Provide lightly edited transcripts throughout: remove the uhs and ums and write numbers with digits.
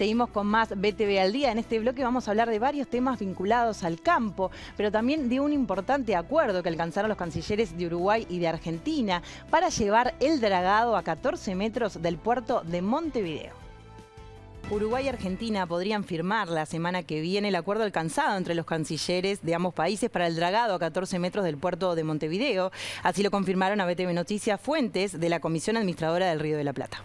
Seguimos con más BTV al día. En este bloque vamos a hablar de varios temas vinculados al campo, pero también de un importante acuerdo que alcanzaron los cancilleres de Uruguay y de Argentina para llevar el dragado a 14 metros del puerto de Montevideo. Uruguay y Argentina podrían firmar la semana que viene el acuerdo alcanzado entre los cancilleres de ambos países para el dragado a 14 metros del puerto de Montevideo. Así lo confirmaron a BTV Noticias fuentes de la Comisión Administradora del Río de la Plata.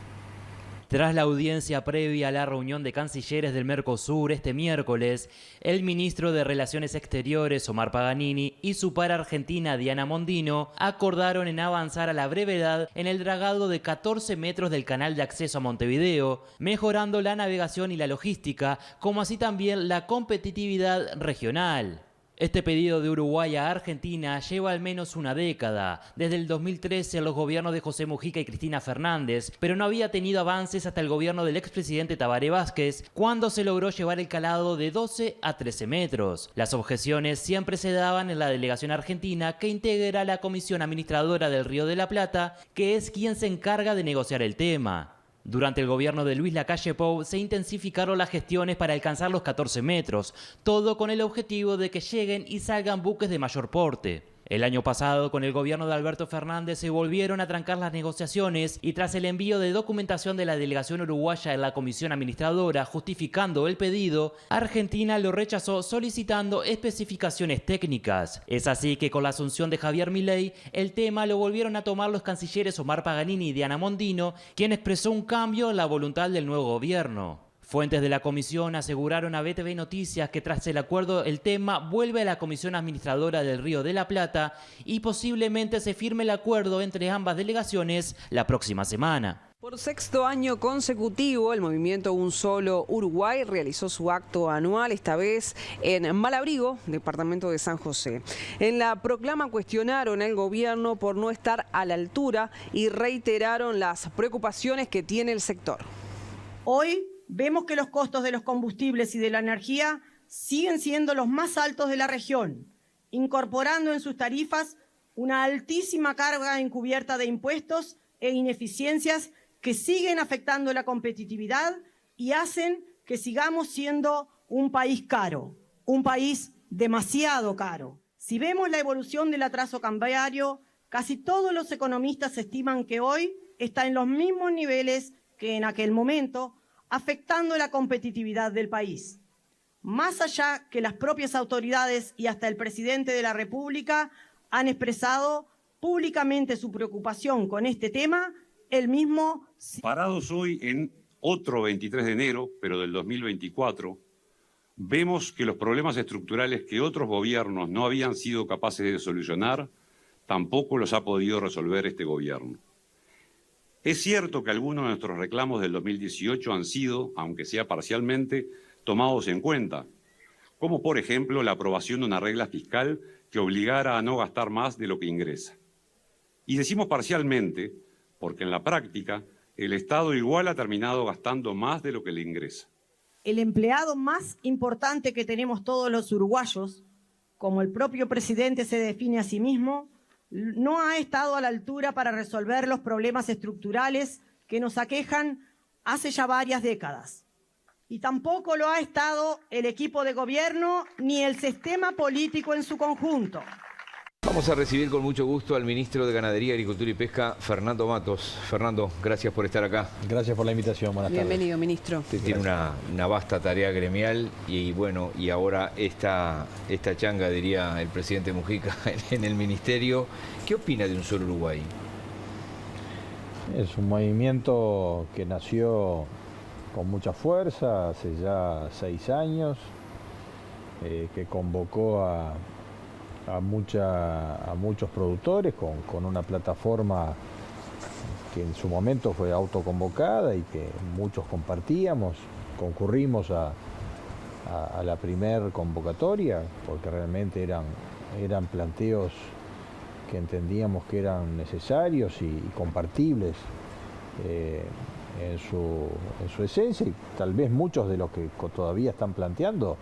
Tras la audiencia previa a la reunión de cancilleres del Mercosur este miércoles, el ministro de Relaciones Exteriores, Omar Paganini, y su par argentina, Diana Mondino, acordaron en avanzar a la brevedad en el dragado de 14 metros del canal de acceso a Montevideo, mejorando la navegación y la logística, como así también la competitividad regional. Este pedido de Uruguay a Argentina lleva al menos una década, desde el 2013 en los gobiernos de José Mujica y Cristina Fernández, pero no había tenido avances hasta el gobierno del expresidente Tabaré Vázquez, cuando se logró llevar el calado de 12 a 13 metros. Las objeciones siempre se daban en la delegación argentina que integra la Comisión Administradora del Río de la Plata, que es quien se encarga de negociar el tema. Durante el gobierno de Luis Lacalle Pou se intensificaron las gestiones para alcanzar los 14 metros, todo con el objetivo de que lleguen y salgan buques de mayor porte. El año pasado, con el gobierno de Alberto Fernández, se volvieron a trancar las negociaciones y tras el envío de documentación de la delegación uruguaya en la comisión administradora justificando el pedido, Argentina lo rechazó solicitando especificaciones técnicas. Es así que con la asunción de Javier Milei, el tema lo volvieron a tomar los cancilleres Omar Paganini y Diana Mondino, quien expresó un cambio en la voluntad del nuevo gobierno. Fuentes de la comisión aseguraron a BTV Noticias que tras el acuerdo el tema vuelve a la Comisión Administradora del Río de la Plata y posiblemente se firme el acuerdo entre ambas delegaciones la próxima semana. Por sexto año consecutivo, el movimiento Un Solo Uruguay realizó su acto anual, esta vez en Malabrigo, departamento de San José. En la proclama cuestionaron al gobierno por no estar a la altura y reiteraron las preocupaciones que tiene el sector. Hoy vemos que los costos de los combustibles y de la energía siguen siendo los más altos de la región, incorporando en sus tarifas una altísima carga encubierta de impuestos e ineficiencias que siguen afectando la competitividad y hacen que sigamos siendo un país caro, un país demasiado caro. Si vemos la evolución del atraso cambiario, casi todos los economistas estiman que hoy está en los mismos niveles que en aquel momento, afectando la competitividad del país. Más allá que las propias autoridades y hasta el presidente de la República han expresado públicamente su preocupación con este tema, el mismo... Parados hoy en otro 23 de enero, pero del 2024, vemos que los problemas estructurales que otros gobiernos no habían sido capaces de solucionar, tampoco los ha podido resolver este gobierno. Es cierto que algunos de nuestros reclamos del 2018 han sido, aunque sea parcialmente, tomados en cuenta, como por ejemplo la aprobación de una regla fiscal que obligara a no gastar más de lo que ingresa. Y decimos parcialmente porque en la práctica el Estado igual ha terminado gastando más de lo que le ingresa. El empleado más importante que tenemos todos los uruguayos, como el propio presidente se define a sí mismo, no ha estado a la altura para resolver los problemas estructurales que nos aquejan hace ya varias décadas. Y tampoco lo ha estado el equipo de gobierno ni el sistema político en su conjunto. Vamos a recibir con mucho gusto al ministro de Ganadería, Agricultura y Pesca, Fernando Matos. Fernando, gracias por estar acá. Gracias por la invitación, buenas tardes. Bienvenido, ministro. Usted tiene una vasta tarea gremial y bueno, y ahora esta changa, diría el presidente Mujica, en el ministerio. ¿Qué opina de Un Solo Uruguay? Es un movimiento que nació con mucha fuerza hace ya 6 años, que convocó a muchos productores con una plataforma que en su momento fue autoconvocada y que muchos compartíamos. Concurrimos a la primer convocatoria porque realmente eran planteos que entendíamos que eran necesarios y compartibles en su esencia, y tal vez muchos de los que todavía están planteando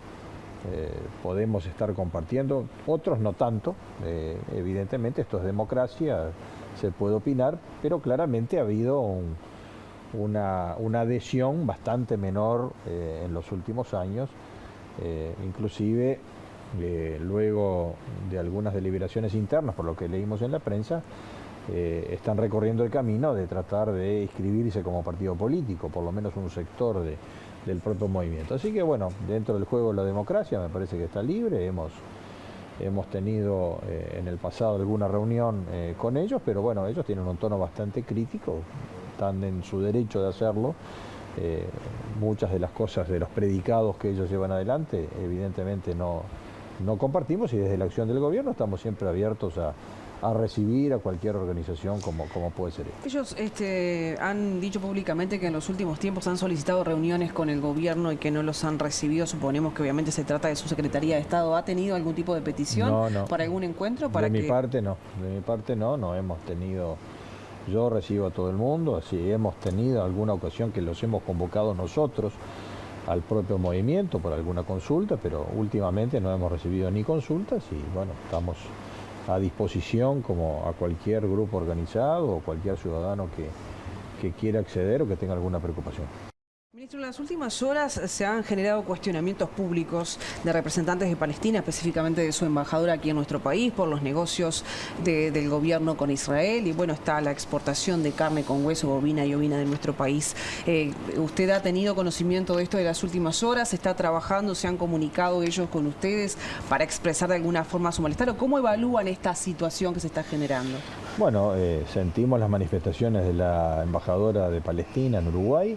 podemos estar compartiendo, otros no tanto. Evidentemente esto es democracia, se puede opinar, pero claramente ha habido una adhesión bastante menor en los últimos años, inclusive luego de algunas deliberaciones internas, por lo que leímos en la prensa, están recorriendo el camino de tratar de inscribirse como partido político, por lo menos un sector del propio movimiento. Así que bueno, dentro del juego de la democracia me parece que está libre. Hemos tenido en el pasado alguna reunión con ellos, pero bueno, ellos tienen un tono bastante crítico, están en su derecho de hacerlo. Muchas de las cosas, de los predicados que ellos llevan adelante, evidentemente no compartimos, y desde la acción del gobierno estamos siempre abiertos a recibir a cualquier organización como puede ser esta. Ellos han dicho públicamente que en los últimos tiempos han solicitado reuniones con el gobierno y que no los han recibido. Suponemos que obviamente se trata de su Secretaría de Estado. ¿Ha tenido algún tipo de petición para algún encuentro? De mi parte no hemos tenido. Yo recibo a todo el mundo, así hemos tenido alguna ocasión que los hemos convocado nosotros al propio movimiento por alguna consulta, pero últimamente no hemos recibido ni consultas y bueno, estamos a disposición como a cualquier grupo organizado o cualquier ciudadano que quiera acceder o que tenga alguna preocupación. Ministro, en las últimas horas se han generado cuestionamientos públicos de representantes de Palestina, específicamente de su embajadora aquí en nuestro país, por los negocios del gobierno con Israel, y bueno, está la exportación de carne con hueso bovina y ovina de nuestro país. ¿Usted ha tenido conocimiento de esto de las últimas horas? ¿Está trabajando? ¿Se han comunicado ellos con ustedes para expresar de alguna forma su malestar? ¿O cómo evalúan esta situación que se está generando? Bueno, sentimos las manifestaciones de la embajadora de Palestina en Uruguay,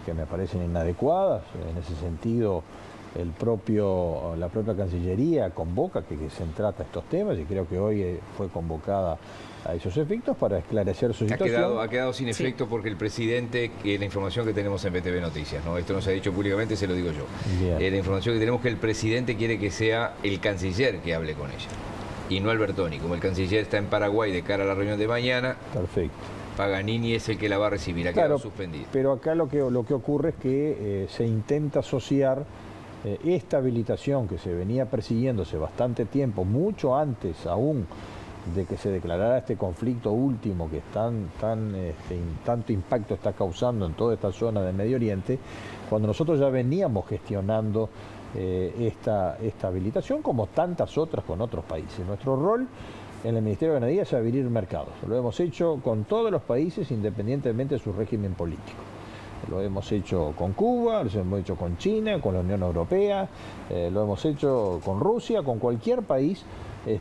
que me parecen inadecuadas. En ese sentido, la propia Cancillería convoca que se trata estos temas, y creo que hoy fue convocada a esos efectos para esclarecer su situación. Ha quedado sin efecto porque el presidente, la información que tenemos en BTV Noticias, ¿no? Esto no se ha dicho públicamente, se lo digo yo. La información que tenemos es que el presidente quiere que sea el canciller que hable con ella, y no Albertoni. Como el canciller está en Paraguay de cara a la reunión de mañana, perfecto, Paganini es el que la va a recibir, ha quedado suspendido. Pero acá lo que ocurre es que se intenta asociar esta habilitación que se venía persiguiendo hace bastante tiempo, mucho antes aún de que se declarara este conflicto último que tanto impacto está causando en toda esta zona del Medio Oriente, cuando nosotros ya veníamos gestionando esta habilitación, como tantas otras con otros países. Nuestro rol en el Ministerio de Ganadería es abrir mercados. Lo hemos hecho con todos los países independientemente de su régimen político. Lo hemos hecho con Cuba, lo hemos hecho con China, con la Unión Europea, lo hemos hecho con Rusia, con cualquier país,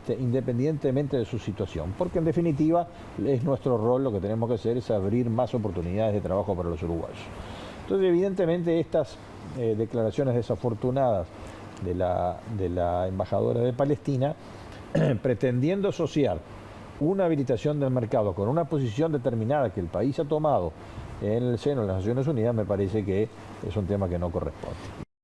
independientemente de su situación. Porque en definitiva es nuestro rol, lo que tenemos que hacer es abrir más oportunidades de trabajo para los uruguayos. Entonces, evidentemente, estas declaraciones desafortunadas de la embajadora de Palestina, pretendiendo asociar una habilitación del mercado con una posición determinada que el país ha tomado en el seno de las Naciones Unidas, me parece que es un tema que no corresponde.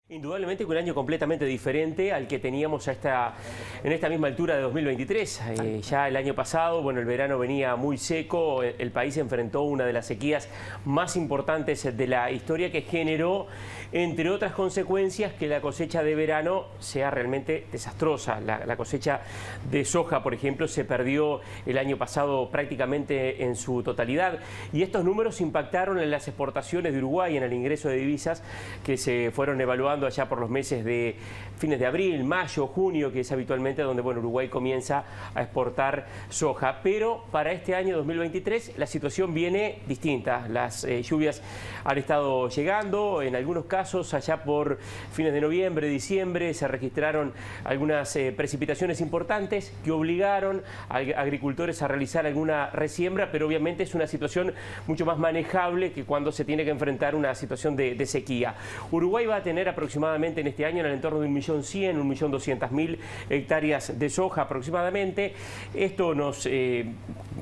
Indudablemente que un año completamente diferente al que teníamos en esta misma altura de 2023. Ya el año pasado, bueno, el verano venía muy seco, el país enfrentó una de las sequías más importantes de la historia, que generó, entre otras consecuencias, que la cosecha de verano sea realmente desastrosa. La cosecha de soja, por ejemplo, se perdió el año pasado prácticamente en su totalidad, y estos números impactaron en las exportaciones de Uruguay, en el ingreso de divisas que se fueron evaluando allá por los meses de fines de abril, mayo, junio, que es habitualmente donde Uruguay comienza a exportar soja. Pero para este año 2023 la situación viene distinta. Las lluvias han estado llegando, en algunos casos allá por fines de noviembre, diciembre, se registraron algunas precipitaciones importantes que obligaron a agricultores a realizar alguna resiembra, pero obviamente es una situación mucho más manejable que cuando se tiene que enfrentar una situación de sequía. Uruguay va a tener aproximadamente en este año en el entorno de 1.100.000, 1.200.000 hectáreas de soja aproximadamente. Esto nos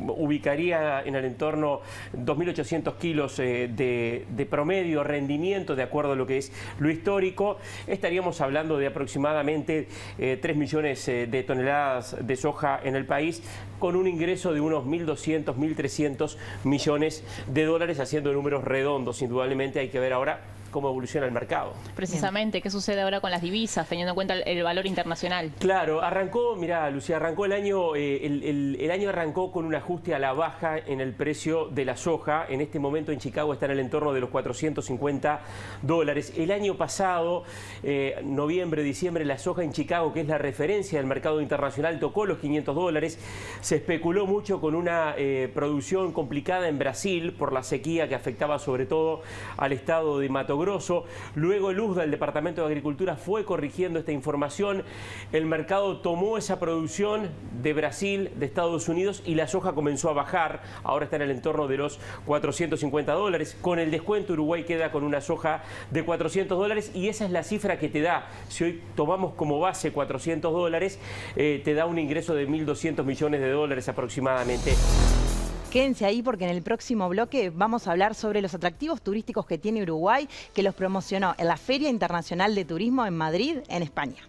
ubicaría en el entorno 2.800 kilos de promedio rendimiento, de acuerdo a lo que es lo histórico. Estaríamos hablando de aproximadamente 3 millones de toneladas de soja en el país, con un ingreso de unos 1.200, 1.300 millones de dólares, haciendo números redondos. Indudablemente hay que ver ahora cómo evoluciona el mercado. Precisamente, ¿qué sucede ahora con las divisas, teniendo en cuenta el valor internacional? Claro, arrancó, mirá, Lucía, arrancó el año, el año arrancó con un ajuste a la baja en el precio de la soja. En este momento en Chicago está en el entorno de los $450. El año pasado, noviembre, diciembre, la soja en Chicago, que es la referencia del mercado internacional, tocó los $500. Se especuló mucho con una producción complicada en Brasil por la sequía que afectaba sobre todo al estado de Mato Grosso. Luego el USDA, el Departamento de Agricultura, fue corrigiendo esta información. El mercado tomó esa producción de Brasil, de Estados Unidos, y la soja comenzó a bajar. Ahora está en el entorno de los $450. Con el descuento, Uruguay queda con una soja de $400 y esa es la cifra que te da. Si hoy tomamos como base $400, te da un ingreso de $1.200 millones aproximadamente. Quédense ahí porque en el próximo bloque vamos a hablar sobre los atractivos turísticos que tiene Uruguay, que los promocionó en la Feria Internacional de Turismo en Madrid, en España.